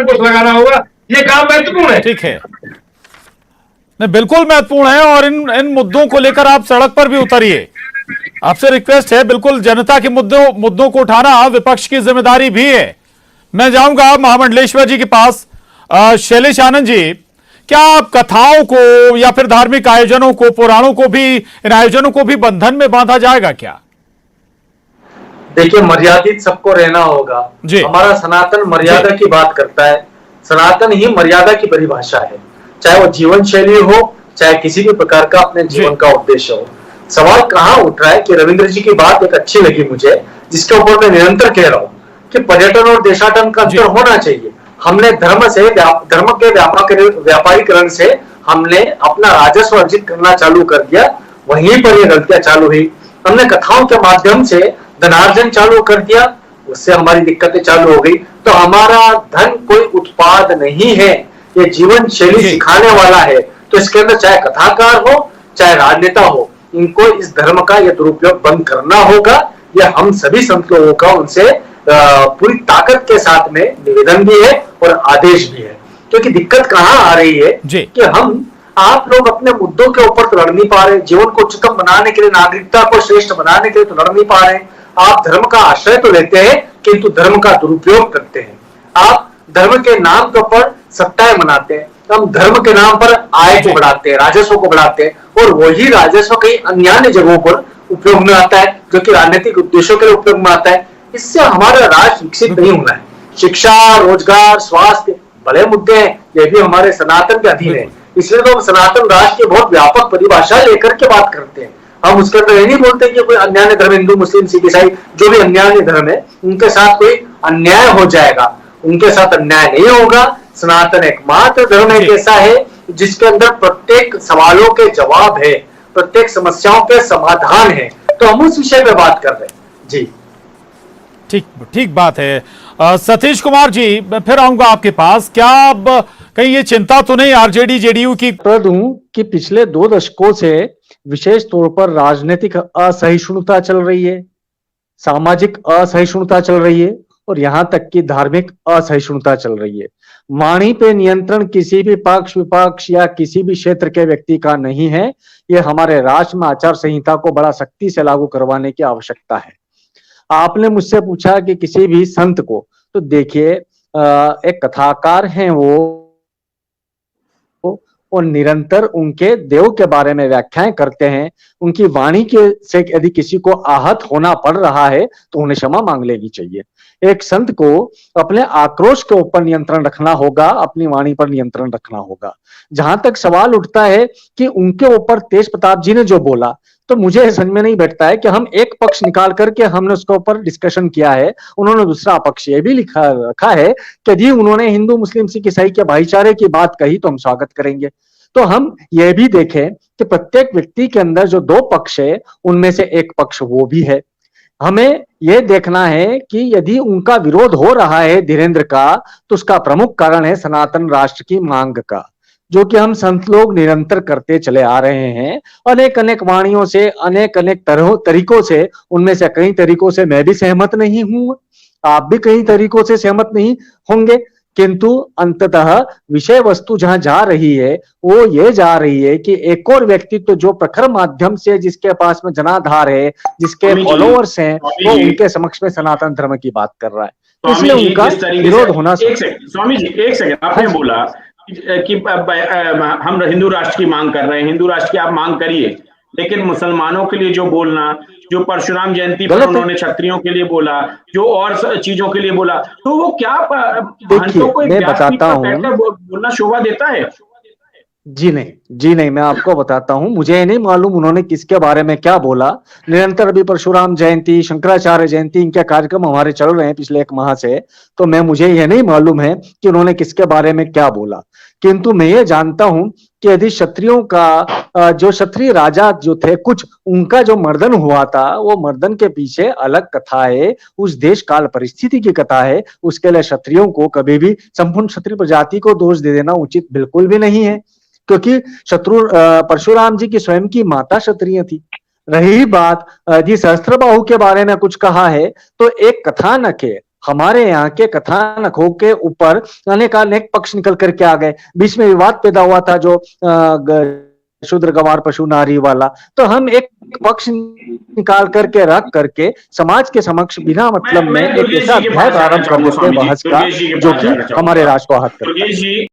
कुछ लगाना होगा, ये काम महत्वपूर्ण है। ठीक है, नहीं बिल्कुल महत्वपूर्ण है, और इन मुद्दों को लेकर आप सड़क पर भी उतरिए। आपसे रिक्वेस्ट है, बिल्कुल जनता के मुद्दों को उठाना विपक्ष की जिम्मेदारी भी है। मैं जाऊंगा महामंडलेश्वर जी के पास। शैलेश आनंद जी, क्या आप कथाओं को या फिर धार्मिक आयोजनों को, पुराणों को भी, इन आयोजनों को भी बंधन में बांधा जाएगा क्या? देखिए, मर्यादित सबको रहना होगा। हमारा सनातन मर्यादा की बात करता है। सनातन ही मर्यादा की परिभाषा है, चाहे वो जीवन शैली हो, चाहे किसी भी प्रकार का अपने जीवन का उद्देश्य हो। सवाल कहां उठ रहा है कि रविंद्र जी की बात एक अच्छी लगी मुझे, जिसके ऊपर मैं निरंतर कह रहा हूं कि पर्यटन और देशाटन का अंतर होना चाहिए। हमने धर्म के व्यापारीकरण से हमने अपना राजस्व अर्जित करना चालू कर दिया, वहीं पर ये गलतियां चालू हुई। हमने कथाओं के माध्यम से धनार्जन चालू कर दिया, उससे हमारी दिक्कतें चालू हो गई। तो हमारा धन कोई उत्पाद नहीं है, ये जीवन शैली सिखाने वाला है। तो इसके अंदर चाहे कथाकार हो, चाहे राजनेता हो, इनको इस धर्म का यह दुरुपयोग बंद करना होगा। यह हम सभी संत लोगों का उनसे पूरी ताकत के साथ में निवेदन भी है और आदेश भी है। क्योंकि दिक्कत कहां आ रही है कि आप लोग अपने मुद्दों के ऊपर तो लड़ नहीं पा रहे, जीवन को उच्चतम बनाने के लिए, नागरिकता को श्रेष्ठ बनाने के लिए तो लड़ नहीं पा रहे। आप धर्म का आश्रय तो लेते हैं, किंतु धर्म का दुरुपयोग करते हैं। आप धर्म के नाम के ऊपर सत्ताएं मनाते हैं, हम धर्म के नाम पर आय को बढ़ाते हैं, राजस्व को बढ़ाते हैं, और वही राजस्व कई अन्य जगहों पर उपयोग में आता है, जो कि राजनीतिक उद्देश्यों के लिए उपयोग में आता है। इससे हमारा राष्ट्र विकसित नहीं होना है। शिक्षा, रोजगार, स्वास्थ्य बड़े मुद्दे हैं, ये भी हमारे सनातन के अधीन है। इसलिए तो हम सनातन राष्ट्र की बहुत व्यापक परिभाषा लेकर के बात करते हैं। हम उसके अंदर ये नहीं बोलते कि कोई अन्य धर्म, हिंदू, मुस्लिम, सिख, ईसाई, जो भी अन्य धर्म है, उनके साथ कोई अन्याय हो जाएगा। उनके साथ अन्याय नहीं होगा। सनातन एकमात्र धर्म एक ऐसा है जिसके अंदर प्रत्येक सवालों के जवाब है, प्रत्येक समस्याओं के समाधान है। तो हम उस विषय पे बात कर रहे हैं। जी ठीक बात है। सतीश कुमार जी, मैं फिर आऊंगा आपके पास। क्या अब कहीं ये चिंता तो नहीं आरजेडी जेडीयू की? हूं कि पिछले 2 दशकों से विशेष तौर पर राजनीतिक असहिष्णुता चल रही है, सामाजिक असहिष्णुता चल रही है, और यहां तक कि धार्मिक असहिष्णुता चल रही है। वाणी पे नियंत्रण किसी भी पक्ष विपक्ष या किसी भी क्षेत्र के व्यक्ति का नहीं है। यह हमारे राष्ट्र में आचार संहिता को बड़ा सख्ती से लागू करवाने की आवश्यकता है। आपने मुझसे पूछा कि किसी भी संत को, तो देखिए, एक कथाकार हैं वो, और निरंतर उनके देव के बारे में व्याख्याएं करते हैं। उनकी वाणी के से यदि किसी को आहत होना पड़ रहा है तो उन्हें क्षमा मांग लेनी चाहिए। एक संत को अपने आक्रोश के ऊपर नियंत्रण रखना होगा, अपनी वाणी पर नियंत्रण रखना होगा। जहां तक सवाल उठता है कि उनके ऊपर तेज प्रताप जी ने जो बोला, तो मुझे समझ में नहीं बैठता है कि हम एक पक्ष निकाल करके हमने उसके ऊपर डिस्कशन किया है, उन्होंने दूसरा पक्ष ये भी रखा है कि यदि उन्होंने हिंदू, मुस्लिम, सिख, ईसाई के भाईचारे की बात कही तो हम स्वागत करेंगे। तो हम ये भी देखें कि प्रत्येक व्यक्ति के अंदर जो 2 पक्ष है, उनमें से एक पक्ष वो भी है। हमें यह देखना है कि यदि उनका विरोध हो रहा है धीरेन्द्र का, तो उसका प्रमुख कारण है सनातन राष्ट्र की मांग का, जो कि हम संत लोग निरंतर करते चले आ रहे हैं। अनेक अनेक वाणियों से, अनेक अनेक तरीकों से, उनमें से कई तरीकों से मैं भी सहमत नहीं हूं, आप भी कई तरीकों से सहमत नहीं होंगे, किंतु अंततः विषय वस्तु जहां जा रही है वो ये जा रही है कि एक और व्यक्तित्व जो प्रखर माध्यम से, जिसके पास में जनाधार है, जिसके फॉलोअर्स हैं, वो उनके समक्ष में सनातन धर्म की बात कर रहा है। इसलिए उनका विरोध होना। स्वामी जी, एक सेकंड, आपने बोला कि हम हिंदू राष्ट्र की मांग कर रहे हैं, हिंदू राष्ट्र की आप मांग करिए, लेकिन मुसलमानों के लिए जो बोलना, जो परशुराम जयंती पर उन्होंने क्षत्रियों के लिए बोला, जो और चीजों के लिए बोला, तो वो क्या महंतों को मैं बताता हूँ, बोलना शोभा देता है? जी नहीं, मैं आपको बताता हूं। मुझे नहीं मालूम उन्होंने किसके बारे में क्या बोला। निरंतर अभी परशुराम जयंती, शंकराचार्य जयंती, इनके कार्यक्रम हमारे चल रहे हैं पिछले 1 माह से, तो मुझे यह नहीं मालूम है कि उन्होंने किसके बारे में क्या बोला। किंतु मैं ये जानता हूं कि यदि क्षत्रियों का, जो क्षत्रिय राजा जो थे, कुछ उनका जो मर्दन हुआ था, वो मर्दन के पीछे अलग कथा है, उस देश काल परिस्थिति की कथा है। उसके लिए क्षत्रियों को कभी भी, संपूर्ण क्षत्रिय प्रजाति को दोष दे देना उचित बिल्कुल भी नहीं है, क्योंकि परशुराम जी की स्वयं की माता क्षत्रिय थी। रही बात यदि सहस्त्रबाहु के बारे में कुछ कहा है, तो एक कथानक है, हमारे यहाँ के कथानकों के ऊपर अनेक पक्ष निकल करके आ गए। बीच में विवाद पैदा हुआ था जो शूद्र गंवार पशु नारी वाला, तो हम एक पक्ष निकाल करके रख करके समाज के समक्ष बिना मतलब में एक ऐसा अध्याय प्रारंभ कर देते हैं बहस का जो कि हमारे राष्ट्र को आहत करता है।